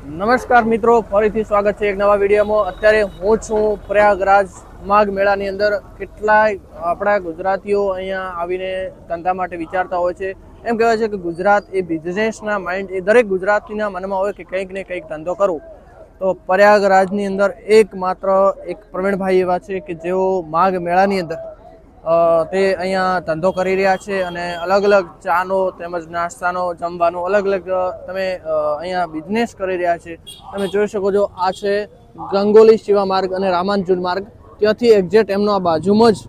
નમસ્કાર મિત્રો, ફરીથી સ્વાગત છે એક નવા વિડીયોમાં। અત્યારે હું છું પ્રયાગરાજ માઘ મેળાની અંદર। કેટલાય આપણા ગુજરાતીઓ અહીંયા આવીને ધંધા માટે વિચારતા હોય છે। એમ કહેવાય છે કે ગુજરાત એ બિઝનેસના માઇન્ડ એ દરેક ગુજરાતીના મનમાં હોય કે કંઈક ને કંઈક ધંધો કરું। તો પ્રયાગરાજની અંદર એકમાત્ર એક પ્રવીણભાઈ એવા છે કે જેઓ માઘ મેળાની અંદર તે અહીંયા ધંધો કરી રહ્યા છે અને અલગ અલગ ચાનો તેમજ નાસ્તાનો જમવાનો અલગ અલગ તમે અહીંયા બિઝનેસ કરી રહ્યા છે। તમે જોઈ શકો છો, આ છે ગંગોલી શિવા માર્ગ અને રામાંજુન માર્ગ, ત્યાંથી એક્ઝેક્ટ એમનો આ બાજુમાં જ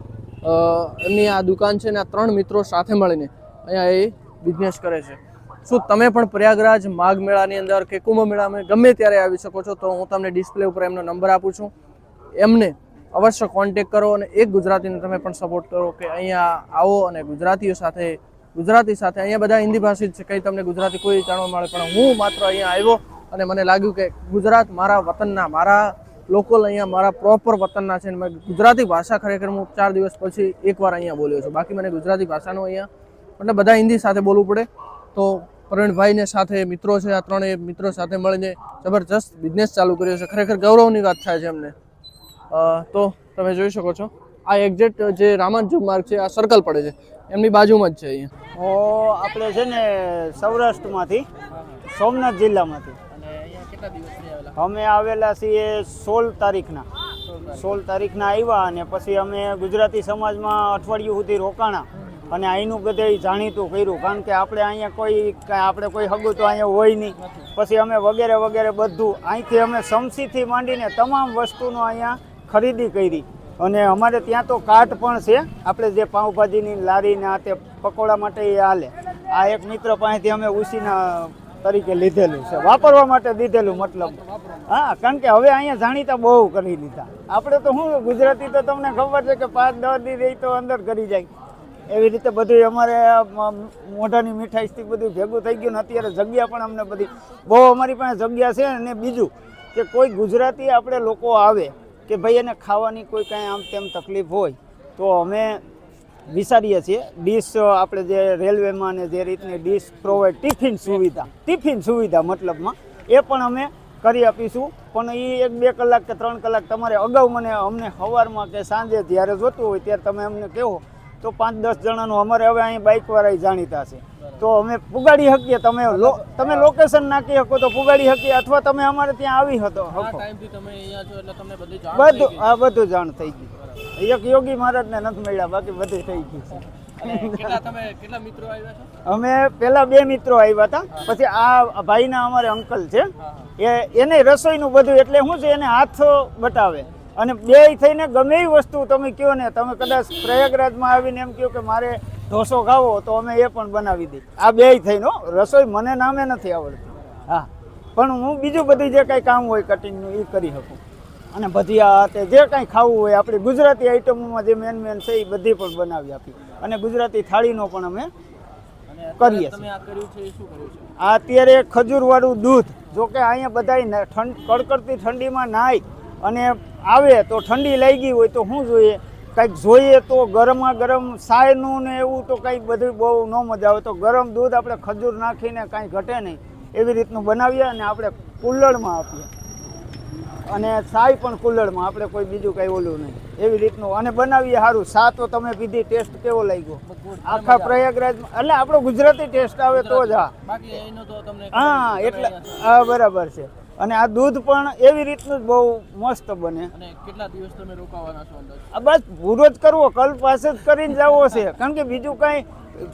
એમની આ દુકાન છે ને આ ત્રણ મિત્રો સાથે મળીને અહીંયા એ બિઝનેસ કરે છે। શું તમે પણ પ્રયાગરાજ માઘ મેળાની અંદર કે કુંભ મેળામાં ગમે ત્યારે આવી શકો છો? તો હું તમને ડિસ્પ્લે ઉપર એમનો નંબર આપું છું, એમને અવશ્ય કોન્ટેક કરો અને એક ગુજરાતીને તમે પણ સપોર્ટ કરો કે અહીંયા આવો અને ગુજરાતી સાથે અહીંયા બધા હિન્દી ભાષી છે, કંઈ તમને ગુજરાતી કોઈ જાણવા મળે, પણ હું માત્ર અહીંયા આવ્યો અને મને લાગ્યું કે ગુજરાત મારા વતનના, મારા લોકલ અહીંયા મારા પ્રોપર વતનના છે। મેં ગુજરાતી ભાષા ખરેખર હું 4 દિવસ પછી એકવાર અહીંયા બોલ્યો છું, બાકી મને ગુજરાતી ભાષાનો અહીંયા એટલે બધા હિન્દી સાથે બોલવું પડે। તો પ્રવીણભાઈને સાથે મિત્રો છે, આ ત્રણેય મિત્રો સાથે મળીને જબરજસ્ત બિઝનેસ ચાલુ કર્યો છે। ખરેખર ગૌરવની વાત થાય છે એમને। તો તમે જોઈ શકો છો, આ એક્ઝેક્ટ જે રામાંજુન માર્ગ છે આ સર્કલ પડે છે, એમની બાજુમાં જ છે અહીંયા। આપણે છે ને સૌરાષ્ટ્રમાંથી, સોમનાથ જિલ્લામાંથી અમે આવેલા છીએ 16 તારીખના આવ્યા અને પછી અમે ગુજરાતી સમાજમાં અઠવાડિયું સુધી રોકાણા અને અહીંનું બધે જાણીતું કર્યું, કારણ કે આપણે અહીંયા કોઈ હગું તો અહીંયા હોય નહીં। પછી અમે વગેરે બધું અહીંથી અમે સમસીથી માંડીને તમામ વસ્તુનો અહીંયા ખરીદી કરી અને અમારે ત્યાં તો કાર્ટ પણ છે, આપણે જે પાઉંભાજીની લારીને આ તે પકોડા માટે એ હાલે। આ એક મિત્ર પાસેથી અમે ઉસીના તરીકે લીધેલું છે, વાપરવા માટે દીધેલું, મતલબ હા, કારણ કે હવે અહીંયા જાણીતા બહુ કરી લીધા। આપણે તો શું ગુજરાતી તો તમને ખબર છે કે 5-10 દી રહી તો અંદર કરી જાય, એવી રીતે બધું અમારે મોઢાની મીઠાઈથી બધું ભેગું થઈ ગયું ને અત્યારે જગ્યા પણ અમને બધી બહુ અમારી પાસે જગ્યા છે। અને બીજું કે કોઈ ગુજરાતી આપણે લોકો આવે કે ભાઈ એને ખાવાની કોઈ કાંઈ આમ તેમ તકલીફ હોય તો અમે વિચારીએ છીએ ડીશ, આપણે જે રેલવેમાં ને જે રીતની ડીશ પ્રોવાઈડ, ટિફિન સુવિધા મતલબમાં એ પણ અમે કરી આપીશું। પણ એ 1-2 કલાક કે 3 કલાક તમારે અગાઉ અમને સવારમાં કે સાંજે જ્યારે જોતું હોય ત્યારે તમે અમને કહો તો 5-10 જણાનું અમારે હવે અહીં બાઇકવાળા જાણીતા છે તો અમે પુગાડી શકીએ। તમે લોકેશન નાખી શકો તો પુગાડી શકીએ, અથવા તમે અમારે ત્યાં આવી બધું જાણ થઈ ગયું। એક યોગી મહારાજને નથી મળ્યા, બાકી બધું થઈ ગયું છે। અમે પેલા 2 મિત્રો આવ્યા હતા, પછી આ ભાઈના અમારે અંકલ છે, એને રસોઈનું બધું એટલે શું છે એને હાથ બતાવે અને બે થઈને ગમે એ વસ્તુ તમે કહો ને, તમે કદાચ પ્રયાગરાજમાં આવીને એમ કહો કે મારે ઢોસો ખાવો તો અમે એ પણ બનાવી દઈએ। આ બે થઈને રસોઈ મને નામે નથી આવડતી, હા, પણ હું બીજું બધું જે કાંઈ કામ હોય કટિંગનું એ કરી શકું અને ભજીયા તે જે કાંઈ ખાવું હોય આપણી ગુજરાતી આઈટમોમાં જે મેન છે એ બધી પણ બનાવી આપી અને ગુજરાતી થાળીનો પણ અમે કરીએ છીએ। આ અત્યારે ખજૂરવાળું દૂધ, જોકે અહીંયા બધા કડકડતી ઠંડીમાં નાય અને આવે તો ઠંડી લાગી હોય તો શું જોઈએ, કંઈક જોઈએ તો ગરમા ગરમ સાયનું ને એવું તો કંઈક બધું બહુ ન મજા આવે, તો ગરમ દૂધ આપણે ખજૂર નાખીને કાંઈ ઘટે નહીં એવી રીતનું બનાવીએ અને આપણે કુલ્લડમાં આપીએ અને સાય પણ કુલ્લડમાં, આપણે કોઈ બીજું કંઈ ઓલું નહીં એવી રીતનું અને બનાવીએ સારું। સા તો તમે પીધી, ટેસ્ટ કેવો લાગ્યો આખા પ્રયાગરાજમાં? એટલે આપણો ગુજરાતી ટેસ્ટ આવે તો જ, હા એટલે હા બરાબર છે। અને આ દૂધ પણ એવી રીતનું જ બહુ મસ્ત બને। કેટલા દિવસ તમે રોકાવાના છો અંદર? બસ પૂરો જ કરવો, કલ પાસે જ કરીને જવો છે, કારણ કે બીજું કાંઈ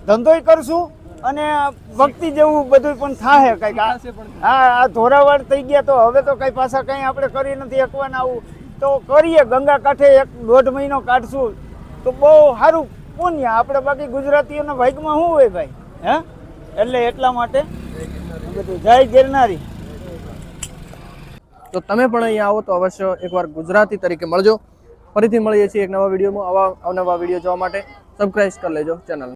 ધંધોય કરશું અને ભક્તિ જેવું બધું પણ થાય કંઈક। હા, આ ધોરાવાડ થઈ ગયા તો હવે તો કંઈ પાછા કંઈ આપણે કરી નથી શકવાના, આવું તો કરીએ ગંગા કાંઠે 1-1.5 મહિનો કાઢશું તો બહુ સારું પુણ્ય આપણે, બાકી ગુજરાતીઓના ભાગમાં શું હોય ભાઈ, હે? એટલે એટલા માટે બધું જય ગિરનારી। તો તમે પણ અહીંયા આવો તો અવશ્ય એકવાર ગુજરાતી તરીકે મળજો। ફરીથી મળીએ છીએ એક નવા વિડીયોમાં। અવનવા વિડીયો જોવા માટે સબસ્ક્રાઇબ કરી લેજો ચેનલ।